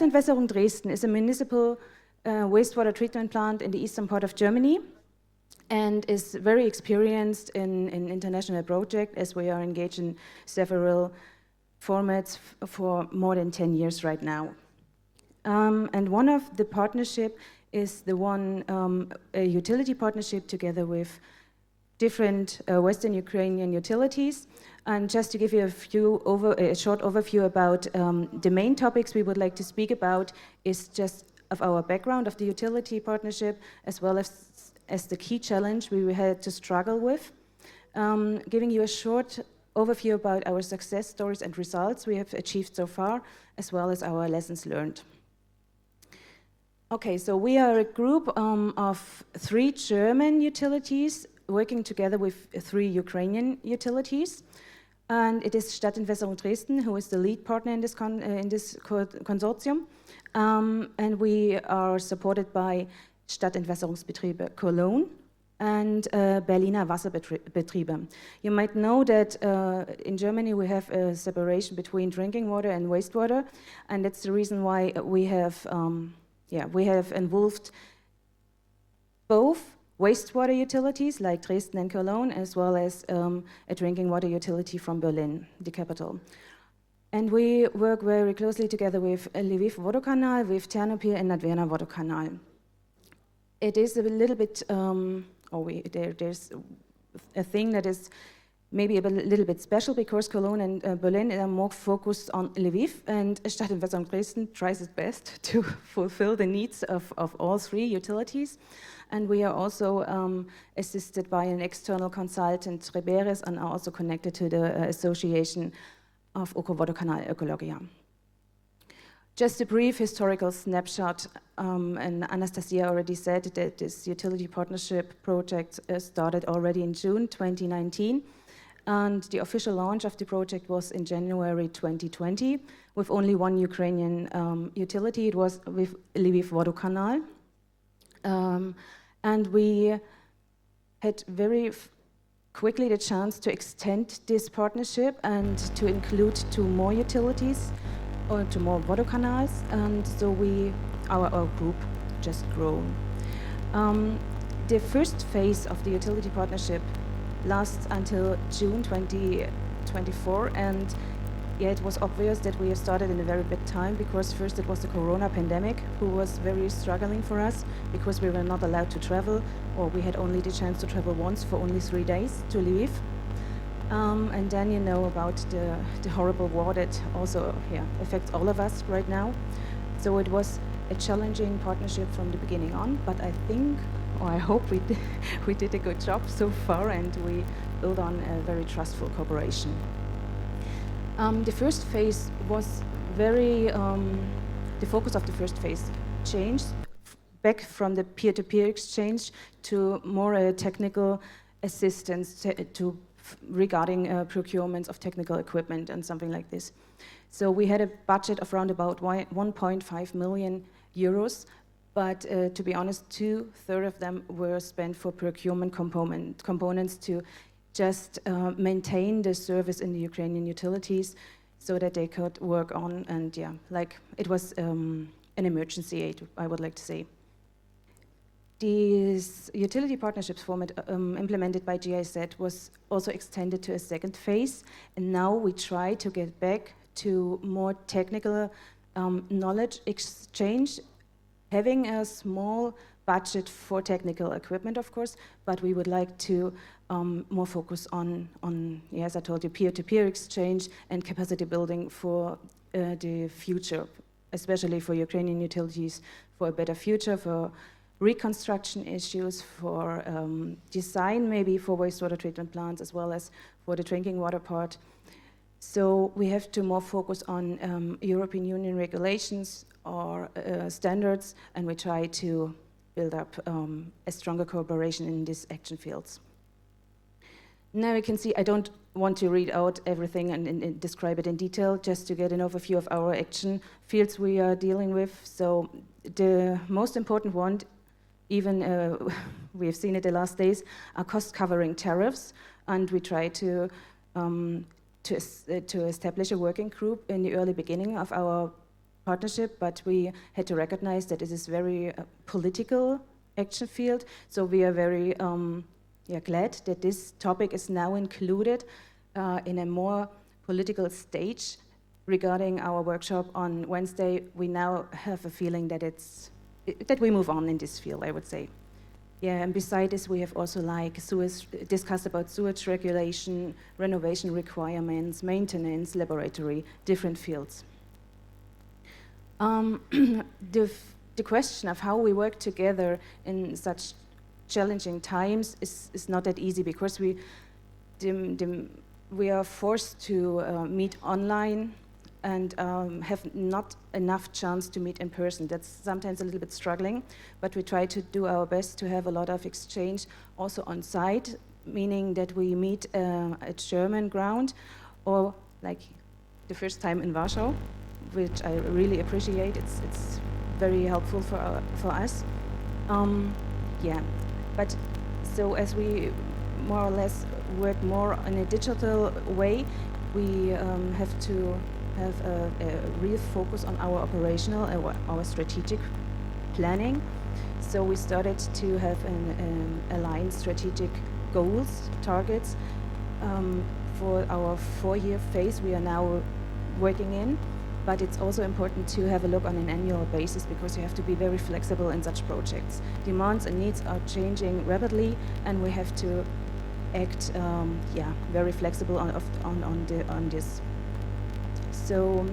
Stadtentwässerung Dresden is a municipal wastewater treatment plant in the eastern part of Germany and is very experienced in international projects, as we are engaged in several formats for more than 10 years right now. And one of the partnership is the one, a utility partnership together with different Western Ukrainian utilities. And just to give you a short overview about the main topics we would like to speak about is just of our background of the utility partnership, as well as the key challenge we had to struggle with. Giving you a short overview about our success stories and results we have achieved so far, as well as our lessons learned. Okay, so we are a group of 3 German utilities working together with 3 Ukrainian utilities. And it is Stadtentwässerung Dresden who is the lead partner in this consortium. And we are supported by Stadtentwässerungsbetriebe Cologne and Berliner Wasserbetriebe. You might know that in Germany we have a separation between drinking water and wastewater, and that's the reason why we have involved both wastewater utilities like Dresden and Cologne, as well as a drinking water utility from Berlin, the capital. And we work very closely together with Lviv Vodokanal, with Ternopil and Nadverna Vodokanal. It is a little bit, there's a thing that is maybe a little bit special, because Cologne and Berlin are more focused on Lviv, and Stadtentwässerung Dresden tries its best to fulfill the needs of all 3 utilities. And we are also assisted by an external consultant, Reberes, and are also connected to the Association of Vodokanal Ökologia. Just a brief historical snapshot, and Anastasia already said that this utility partnership project started already in June 2019, and the official launch of the project was in January 2020, with only 1 Ukrainian utility. It was with Lviv Vodokanal. And we had very quickly the chance to extend this partnership and to include 2 more utilities, or 2 more Vodokanals, and so our group just grown. The first phase of the utility partnership lasts until June 2024, and it was obvious that we have started in a very bad time, because first it was the Corona pandemic, who was very struggling for us, because we were not allowed to travel, or we had only the chance to travel once for only 3 days to Lviv. And then you know about the horrible war that also affects all of us right now. So it was a challenging partnership from the beginning on, but I think, or I hope we did a good job so far, and we built on a very trustful cooperation. The first phase was very, the focus of the first phase changed back from the peer-to-peer exchange to more technical assistance regarding procurement of technical equipment and something like this. So we had a budget of around about 1.5 million euros, but to be honest, 2/3 of them were spent for procurement components to just maintain the service in the Ukrainian utilities, so that they could work on, and it was an emergency aid, I would like to say. This utility partnerships format implemented by GIZ was also extended to a second phase, and now we try to get back to more technical knowledge exchange, having a small budget for technical equipment, of course, but we would like to more focus on, as I told you, peer-to-peer exchange and capacity building for the future, especially for Ukrainian utilities, for a better future, for reconstruction issues, for design maybe for wastewater treatment plants, as well as for the drinking water part. So we have to more focus on European Union regulations or standards, and we try to build up a stronger cooperation in these action fields. Now you can see, I don't want to read out everything and describe it in detail, just to get an overview of our action fields we are dealing with. So the most important one, even we have seen it the last days, are cost-covering tariffs, and we try to establish a working group in the early beginning of our partnership, but we had to recognize that it is very political action field. So we are very glad that this topic is now included in a more political stage. Regarding our workshop on Wednesday, we now have a feeling that that we move on in this field, I would say. Yeah, and beside this, we have also discussed about sewage regulation, renovation requirements, maintenance, laboratory, different fields. The question of how we work together in such challenging times is not that easy, because we are forced to meet online and have not enough chance to meet in person. That's sometimes a little bit struggling, but we try to do our best to have a lot of exchange also on site, meaning that we meet at German ground, or like the first time in Warsaw, which I really appreciate. It's very helpful for us. But so as we more or less work more in a digital way, we have to have a real focus on our operational, our strategic planning. So we started to have aligned strategic goals, targets for our 4-year phase we are now working in. But it's also important to have a look on an annual basis, because you have to be very flexible in such projects. Demands and needs are changing rapidly, and we have to act very flexible on this. So,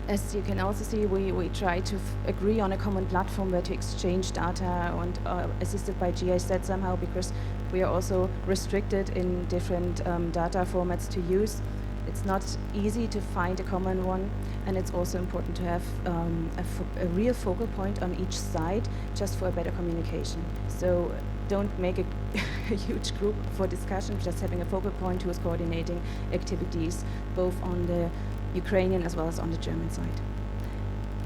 as you can also see, we try to agree on a common platform where to exchange data, and assisted by GIZ somehow, because we are also restricted in different data formats to use. It's not easy to find a common one, and it's also important to have a real focal point on each side, just for a better communication. So don't make a huge group for discussion, just having a focal point who is coordinating activities, both on the Ukrainian as well as on the German side.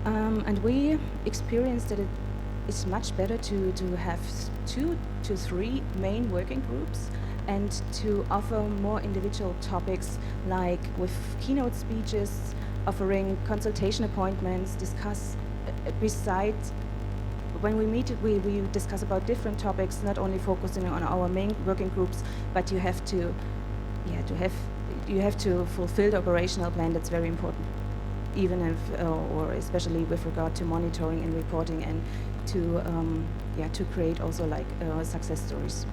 And we experienced that it is much better to have 2 to 3 main working groups, and to offer more individual topics, like with keynote speeches, offering consultation appointments, discuss besides. When we meet, we discuss about different topics, not only focusing on our main working groups, but you have to fulfill the operational plan. That's very important, even if, or especially with regard to monitoring and reporting, and to create also like success stories.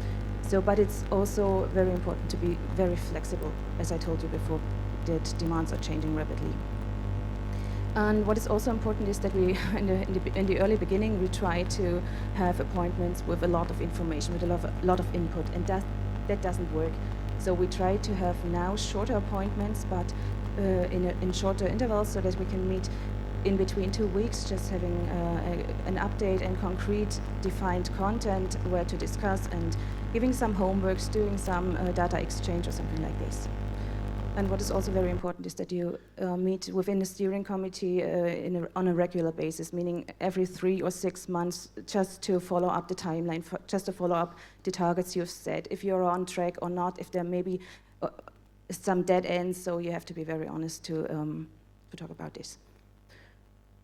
So, but it's also very important to be very flexible, as I told you before, that demands are changing rapidly. And what is also important is that we, in the early beginning, we try to have appointments with a lot of information, with a lot of input, and that doesn't work. So we try to have now shorter appointments, but in shorter intervals, so that we can meet in between 2 weeks, just having an update and concrete defined content where to discuss, and giving some homeworks, doing some data exchange or something like this. And what is also very important is that you meet within the steering committee on a regular basis, meaning every 3 or 6 months, just to follow up the timeline, just to follow up the targets you've set, if you're on track or not, if there may be some dead ends, so you have to be very honest to talk about this.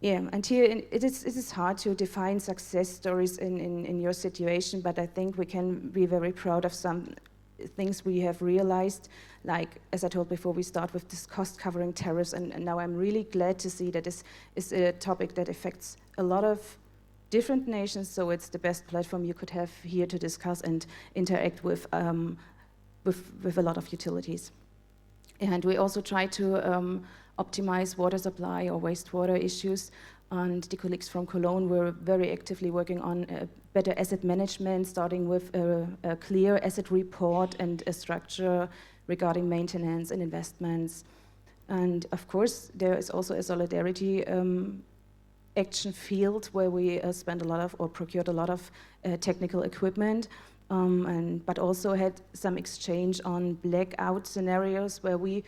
Yeah, and here it is hard to define success stories in your situation, but I think we can be very proud of some things we have realized. Like, as I told before, we start with this cost-covering tariffs, and now I'm really glad to see that this is a topic that affects a lot of different nations, so it's the best platform you could have here to discuss and interact with a lot of utilities. And we also try to optimize water supply or wastewater issues, and the colleagues from Cologne were very actively working on better asset management, starting with a clear asset report and a structure regarding maintenance and investments. And of course, there is also a solidarity action field where we spent a lot of, or procured a lot of technical equipment, but also had some exchange on blackout scenarios where we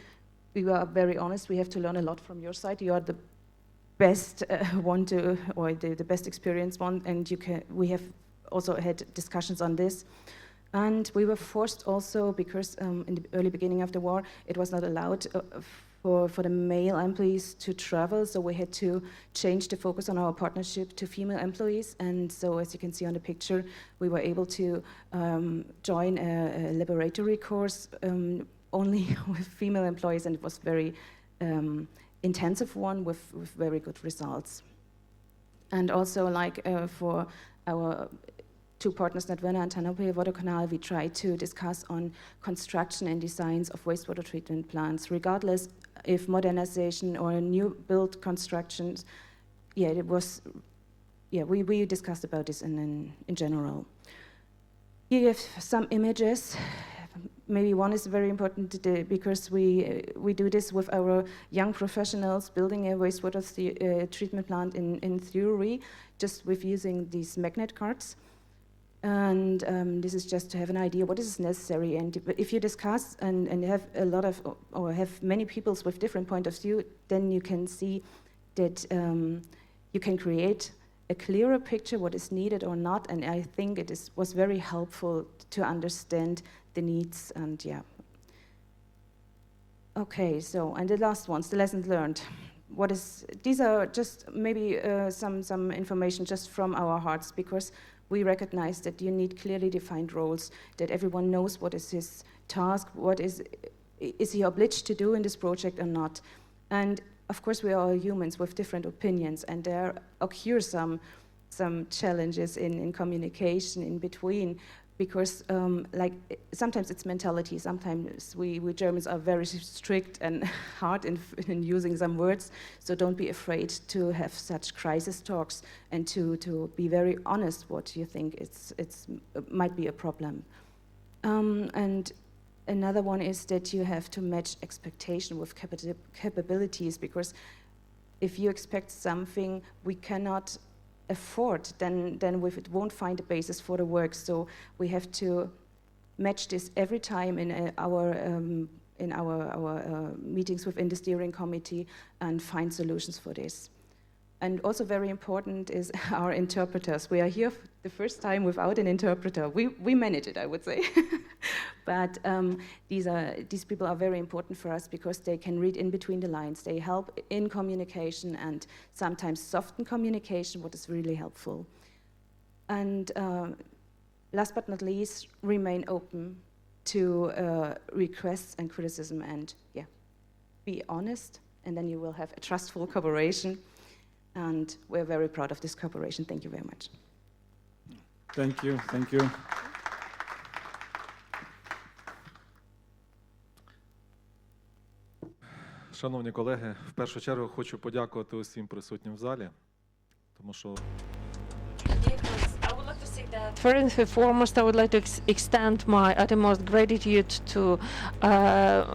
were very honest. We have to learn a lot from your side. You are the best one to, or the best experienced one, and we have also had discussions on this. And we were forced also, because in the early beginning of the war, it was not allowed for the male employees to travel, so we had to change the focus on our partnership to female employees. And so, as you can see on the picture, we were able to join a laboratory course only with female employees, and it was very intensive one with very good results. And also, like for our two partners, Natwerner and Ternopil Vodokanal, we try to discuss on construction and designs of wastewater treatment plants, regardless if modernization or new build constructions. Yeah, it was. Yeah, we discussed about this in general. Here you have some images. Maybe one is very important because we do this with our young professionals building a wastewater treatment plant in theory, just with using these magnet cards. And this is just to have an idea what is necessary. And if you discuss and have a lot of, or have many people with different point of view, then you can see that you can create a clearer picture what is needed or not. And I think it was very helpful to understand the needs. And yeah. Okay, so, and the last ones, the lessons learned. These are just maybe some information just from our hearts, because we recognize that you need clearly defined roles, that everyone knows what is his task, what is he obliged to do in this project or not. And of course, we are all humans with different opinions, and there occur some challenges in communication in between, because like sometimes it's mentality, sometimes we Germans are very strict and hard in using some words, so don't be afraid to have such crisis talks and to be very honest what you think might be a problem. And another one is that you have to match expectation with capabilities, because if you expect something we cannot afford, then it won't find a basis for the work. So we have to match this every time in our meetings within the steering committee and find solutions for this. And also very important is our interpreters. We are here the first time without an interpreter. We manage it, I would say. But these people are very important for us because they can read in between the lines. They help in communication and sometimes soften communication, what is really helpful. And last but not least, remain open to requests and criticism, and yeah, be honest, and then you will have a trustful cooperation. And we're very proud of this cooperation. Thank you very much. Thank you, thank you. Шановні колеги, в першу чергу хочу подякувати усім присутнім в залі, тому що First and foremost, I would like to extend my utmost gratitude to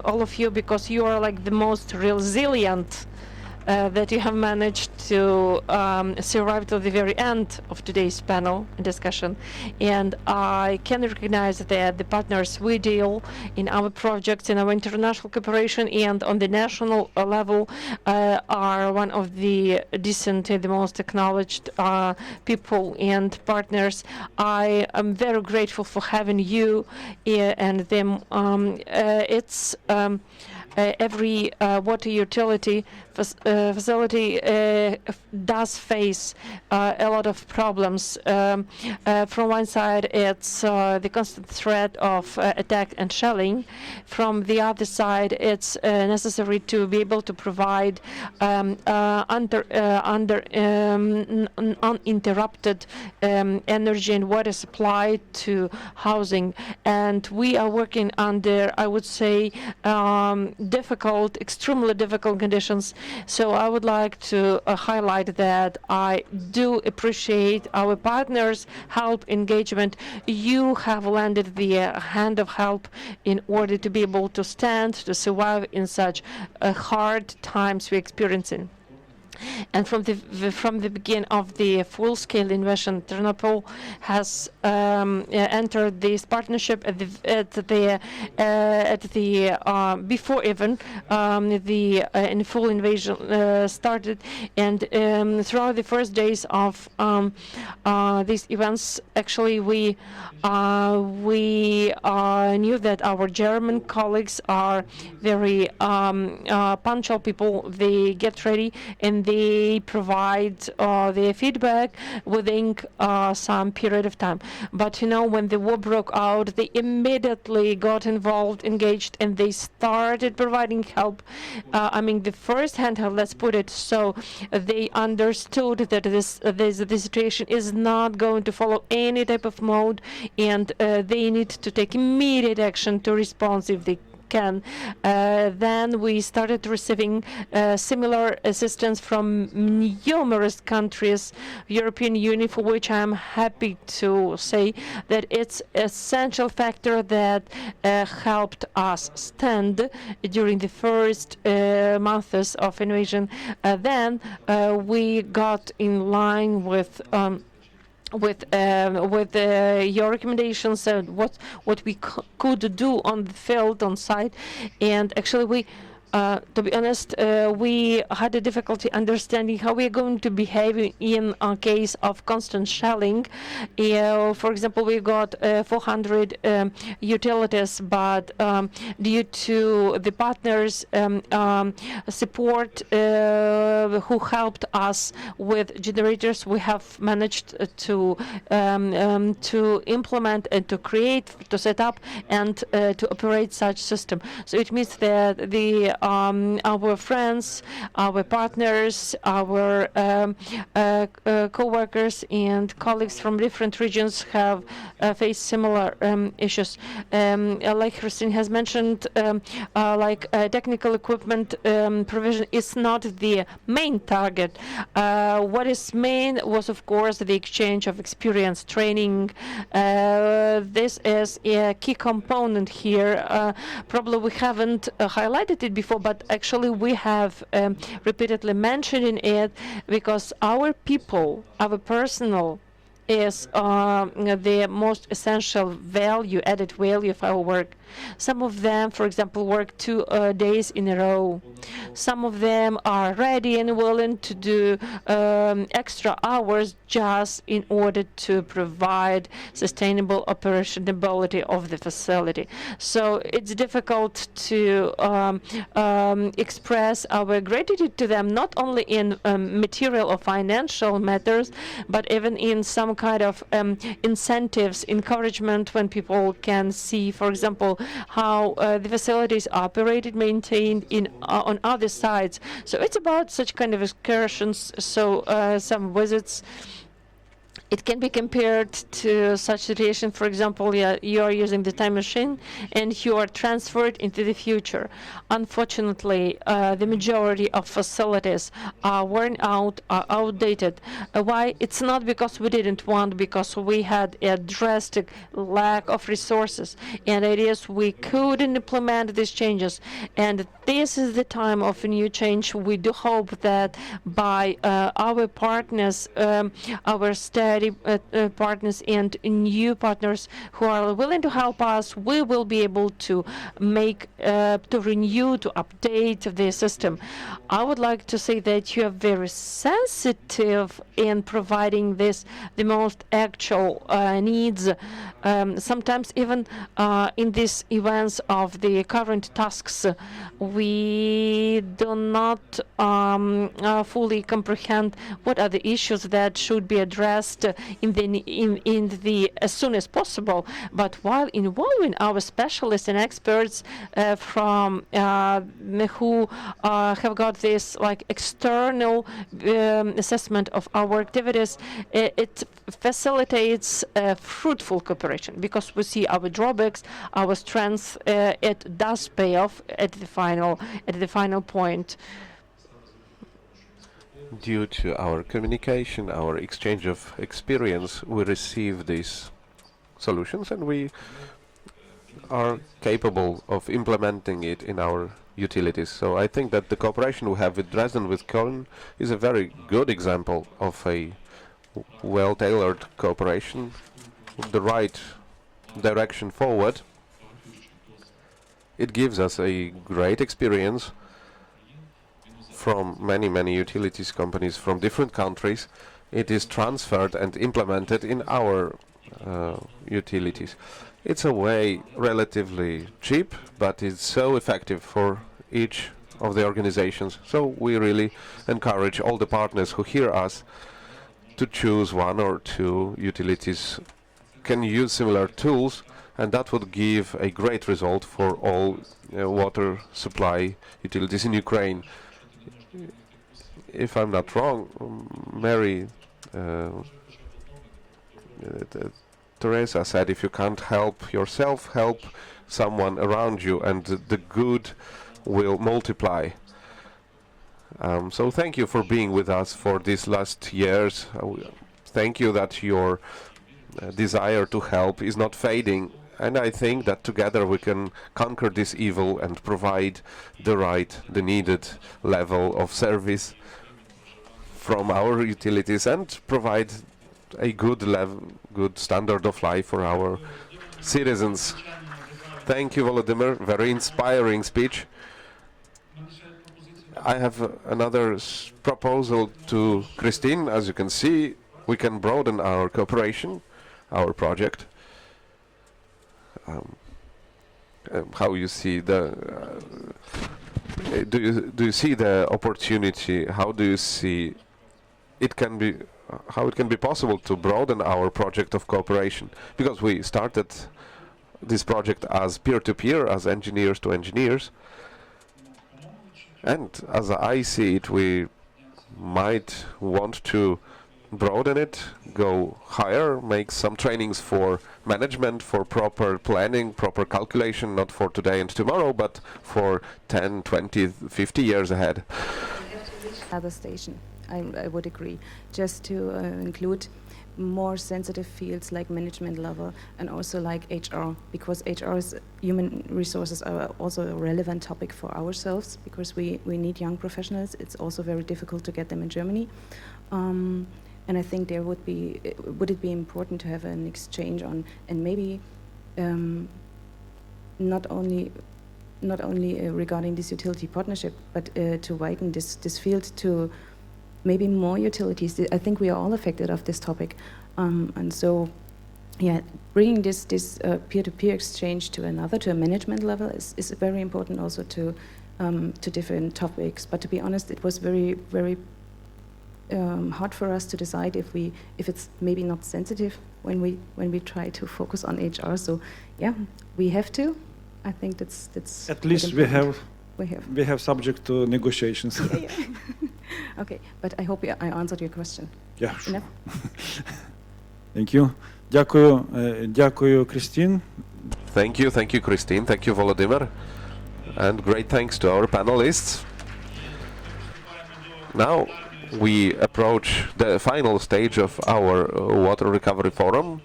all of you, because you are like the most resilient that you have managed to survive to the very end of today's panel discussion. And I can recognize that the partners we deal in our projects, in our international cooperation and on the national level are one of the decent, the most acknowledged people and partners. I am very grateful for having you and them. It's every water utility facility does face a lot of problems. From one side, it's the constant threat of attack and shelling. From the other side, it's necessary to be able to provide uninterrupted energy and water supply to housing. And we are working under, I would say, extremely difficult conditions. So I would like to highlight that I do appreciate our partners' help, engagement. You have lended the hand of help in order to be able to stand, to survive in such hard times we're experiencing. And from the beginning of the full-scale invasion, Ternopil has entered this partnership before even the in full invasion started, and throughout the first days of these events, actually we knew that our German colleagues are very punctual people. They get ready and they provide their feedback within some period of time. But you know, when the war broke out, they immediately got involved, engaged, and they started providing help. I mean, the first-hand help, let's put it so. They understood that the situation is not going to follow any type of mode, and they need to take immediate action to respond if they can. Then we started receiving similar assistance from numerous countries, European Union, for which I'm happy to say that it's an essential factor that helped us stand during the first months of invasion. Then we got in line with your recommendations and what we could do on the field, on site, and actually we. To be honest, we had a difficulty understanding how we are going to behave in a case of constant shelling. For example, we got 400 utilities, but due to the partners' support who helped us with generators, we have managed to implement and to create, to set up, and to operate such system. So it means that our friends, our partners, our co-workers and colleagues from different regions have faced similar issues. Like Christine has mentioned, technical equipment provision is not the main target. What is main was, of course, the exchange of experience, training. This is a key component here. Probably we haven't highlighted it before, but actually we have repeatedly mentioned it because our people, our personnel, is the most essential value, added value of our work. Some of them, for example, work 2 days in a row. Some of them are ready and willing to do extra hours just in order to provide sustainable operationability of the facility. So it's difficult to express our gratitude to them, not only in material or financial matters, but even in some kind of incentives, encouragement, when people can see, for example, how the facilities are operated, maintained on other sides. So it's about such kind of excursions, so some visits. It can be compared to such situation. For example, you are using the time machine and you are transferred into the future. Unfortunately, the majority of facilities are worn out, are outdated. Why? It's not because we didn't want, because we had a drastic lack of resources, and it is we couldn't implement these changes. And this is the time of a new change. We do hope that by our partners, our study partners and new partners who are willing to help us, we will be able to make, to renew, to update the system. I would like to say that you are very sensitive in providing this, the most actual needs. Sometimes even in these events of the current tasks, we do not fully comprehend what are the issues that should be addressed in the as soon as possible. But while involving our specialists and experts from who have got this like external assessment of our activities, it facilitates fruitful cooperation because we see our drawbacks, our strengths. It does pay off at the final point. Due to our communication, our exchange of experience, we receive these solutions and we are capable of implementing it in our utilities. So I think that the cooperation we have with Dresden, with Köln, is a very good example of a well-tailored cooperation, the right direction forward. It gives us a great experience from many utilities companies from different countries. It is transferred and implemented in our utilities. It's a way relatively cheap, but it's so effective for each of the organizations. So we really encourage all the partners who hear us to choose one or two utilities, can use similar tools, and that would give a great result for all water supply utilities in Ukraine. If I'm not wrong, Mary Teresa said, if you can't help yourself, help someone around you, and the good will multiply. So thank you for being with us for these last years. Thank you that your desire to help is not fading, and I think that together we can conquer this evil and provide the needed level of service from our utilities and provide a good standard of life for our citizens. Thank you, Volodymyr. Very inspiring speech. I have another proposal to Christine. As you can see, we can broaden our cooperation, our project. How you see the? Do you see the opportunity? How do you see it can be? How it can be possible to broaden our project of cooperation? Because we started this project as peer-to-peer, as engineers to engineers, and as I see it, we might want to broaden it, go higher, make some trainings for management, for proper planning, proper calculation, not for today and tomorrow, but for 10, 20, 50 years ahead. Other station, I would agree, just to include more sensitive fields like management level and also like HR, because human resources are also a relevant topic for ourselves, because we need young professionals. It's also very difficult to get them in Germany. And I think there would it be important to have an exchange on, and maybe not only regarding this utility partnership, but to widen this field to maybe more utilities. I think we are all affected of this topic, and so yeah, bringing this peer-to-peer exchange to a management level is very important also to different topics. But to be honest, it was very hard for us to decide if it's maybe not sensitive when we try to focus on HR. So yeah, we have to. I think that's at least we have subject to negotiations. Yeah. Okay, but I hope I answered your question. Yeah, sure. Enough? Thank you. Дякую, Christine. Thank you, Christine. Thank you, Volodymyr. And great thanks to our panelists. Now we approach the final stage of our Water Recovery Forum,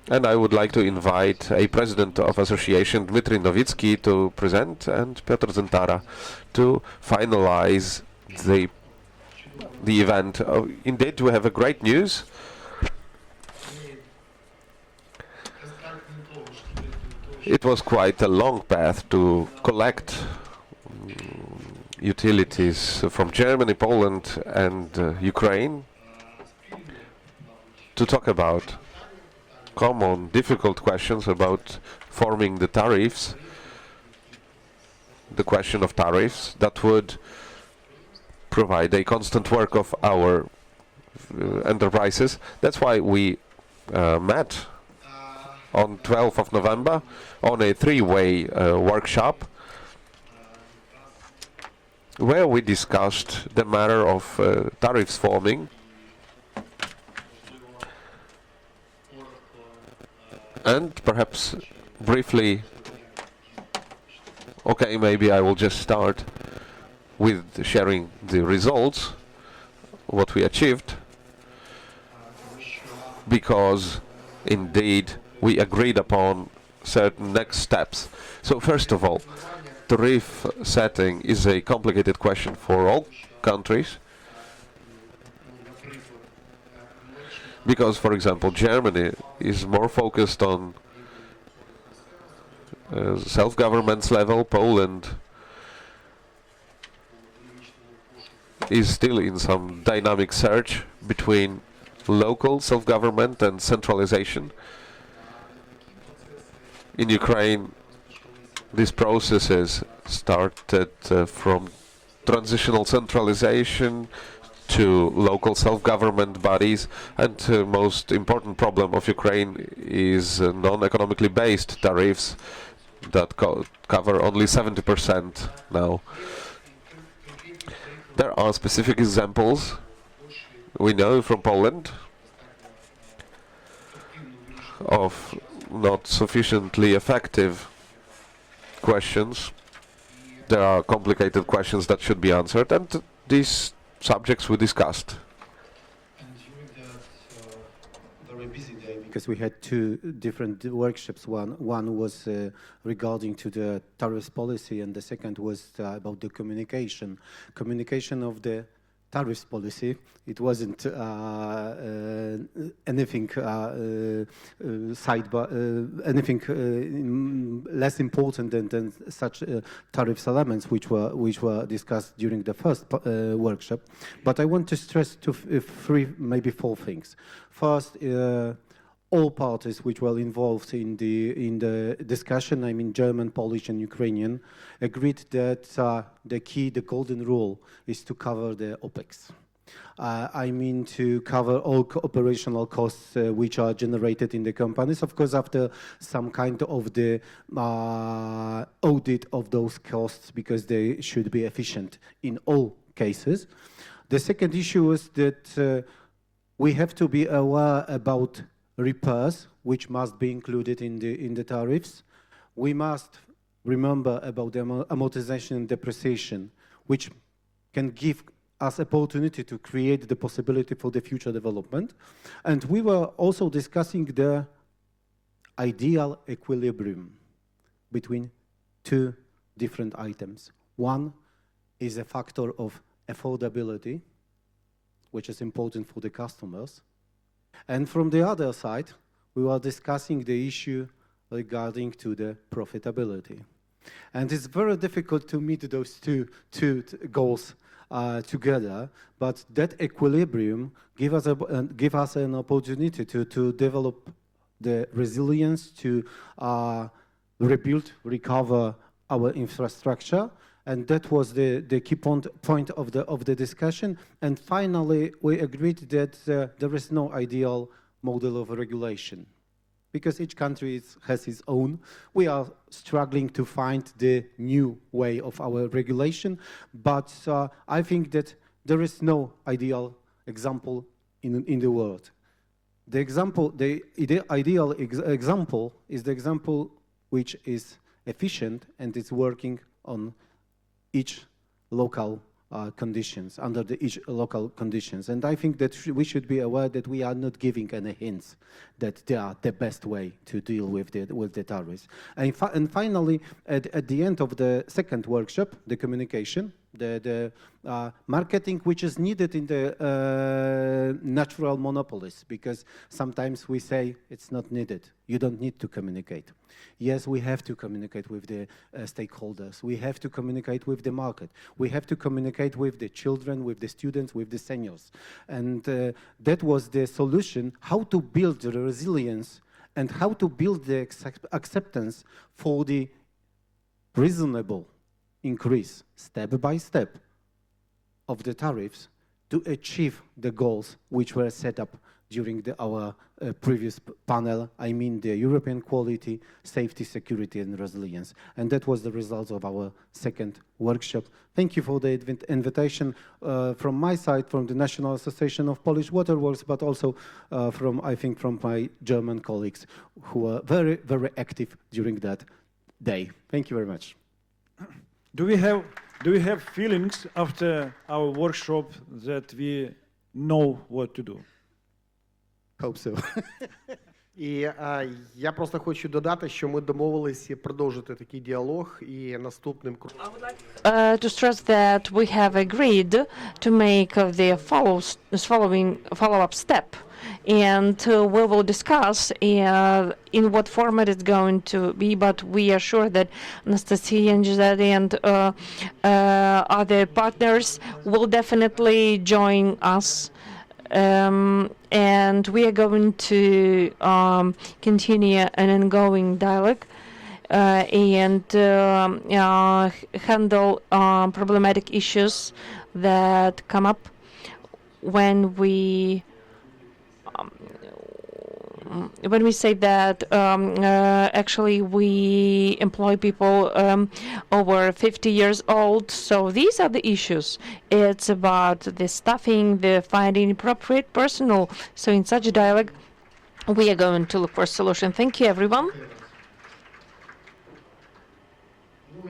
and I would like to invite a president of association, Dmitry Novitsky, to present, and Piotr Zentara to finalize the event. Indeed, we have a great news. It was quite a long path to collect utilities from Germany, Poland, and Ukraine to talk about common, difficult questions about forming the tariffs, the question of tariffs that would provide a constant work of our enterprises. That's why we met on 12th of November on a three-way workshop where we discussed the matter of tariffs forming and perhaps briefly, okay, maybe I will just start with sharing the results, what we achieved, because indeed we agreed upon certain next steps. So first of all, tariff setting is a complicated question for all countries. Because, for example, Germany is more focused on self-government's level. Poland is still in some dynamic search between local self-government and centralization. In Ukraine, these processes started from transitional centralization to local self-government bodies, and the most important problem of Ukraine is non-economically based tariffs that cover only 70% now. There are specific examples we know from Poland of not sufficiently effective questions. There are complicated questions that should be answered, and these subjects we discussed. Very busy day because we had two different workshops. One was regarding to the tariffs policy, and the second was about the communication of the tariffs policy. It wasn't anything less important than such tariffs elements which were discussed during the first workshop. But I want to stress maybe four things. First, all parties which were involved in the discussion, I mean German, Polish and Ukrainian, agreed that the golden rule is to cover the OPEX. I mean to cover all operational costs which are generated in the companies, of course after some kind of the audit of those costs, because they should be efficient in all cases. The second issue is that we have to be aware about repairs, which must be included in the tariffs. We must remember about the amortization and depreciation, which can give us opportunity to create the possibility for the future development. And we were also discussing the ideal equilibrium between two different items. One is a factor of affordability, which is important for the customers. And from the other side, we were discussing the issue regarding to the profitability. And it's very difficult to meet those two goals together, but that equilibrium give us an opportunity to develop the resilience, to rebuild, recover our infrastructure. And that was the key point of the discussion. And finally, we agreed that there is no ideal model of regulation, because each country has its own. We are struggling to find the new way of our regulation, but I think that there is no ideal example in the world. The ideal example is the example which is efficient and is working on each local conditions, under each local conditions. And I think that we should be aware that we are not giving any hints that they are the best way to deal with the tariffs. And finally, at the end of the second workshop, the communication, the marketing which is needed in the natural monopolies, because sometimes we say it's not needed. You don't need to communicate. Yes, we have to communicate with the stakeholders. We have to communicate with the market. We have to communicate with the children, with the students, with the seniors. And that was the solution, how to build the resilience and how to build the acceptance for the reasonable increase, step by step, of the tariffs to achieve the goals which were set up during our previous panel. I mean the European quality, safety, security and resilience. And that was the result of our second workshop. Thank you for the invitation from my side, from the National Association of Polish Waterworks, but also from my German colleagues who were very, very active during that day. Thank you very much. Do we have feelings after our workshop that we know what to do? Hope so. І я просто хочу додати, що ми домовилися продовжити такий діалог і наступним кроком. To stress that we have agreed to make the follow-up step, and we will discuss in what format it's going to be. But we are sure that Anastasia and Giuseppe and other partners will definitely join us. And we are going to continue an ongoing dialogue and handle problematic issues that come up when we say that actually we employ people over 50 years old. So these are the issues. It's about the staffing, the finding appropriate personnel. So in such a dialogue, we are going to look for a solution. Thank you, everyone.